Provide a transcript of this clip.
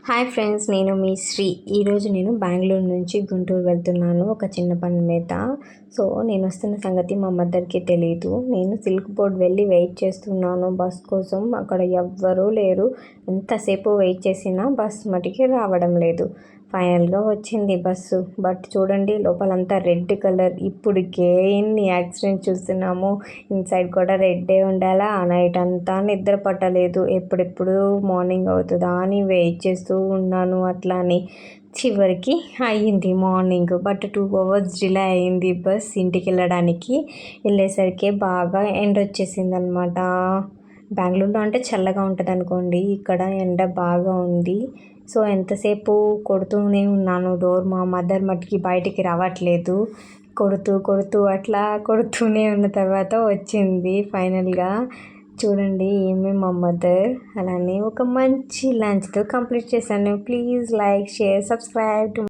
Hi friends, నేను మీ శ్రీ. ఈరోజు నేను బెంగళూరు నుంచి గుంటూరు వెళ్తున్నాను ఒక చిన్న పని మీద. సో నేను వస్తున్న సంగతి మా మదర్కి తెలియదు. నేను సిల్క్ బోర్డ్ వెళ్ళి వెయిట్ చేస్తున్నాను బస్ కోసం. అక్కడ ఎవ్వరూ లేరు. ఎంతసేపు వెయిట్ చేసినా బస్ మటుకి రావడం లేదు. ఫైనల్గా వచ్చింది బస్సు. బట్ చూడండి, లోపలంతా రెడ్ కలర్. ఇప్పటికే ఇన్ని యాక్సిడెంట్ చూస్తున్నాము. ఇన్సైడ్ కూడా రెడ్డే ఉండాలా. ఆ నైట్ అంతా నిద్ర పట్టలేదు. ఎప్పుడెప్పుడు మార్నింగ్ అవుతుందా అని వెయిట్ చేస్తూ ఉన్నాను. అట్లా అని చివరికి అయ్యింది మార్నింగ్. బట్ 2 hours డిలే అయింది బస్ ఇంటికి వెళ్ళేసరికి బాగా ఎండ వచ్చేసింది అనమాట. బెంగళూరులో అంటే చల్లగా ఉంటుంది అనుకోండి, ఇక్కడ ఎండ బాగా ఉంది. సో ఎంతసేపు కొడుతూనే ఉన్నాను డోర్. మా మదర్ మట్టుకి బయటికి రావట్లేదు. కొడుతూ అట్లా కొడుతూనే ఉన్న తర్వాత వచ్చింది ఫైనల్గా. చూడండి ఏమేమి మా మదర్. అలానే ఒక మంచి లంచ్తో కంప్లీట్ చేశాను. Please like, share, subscribe to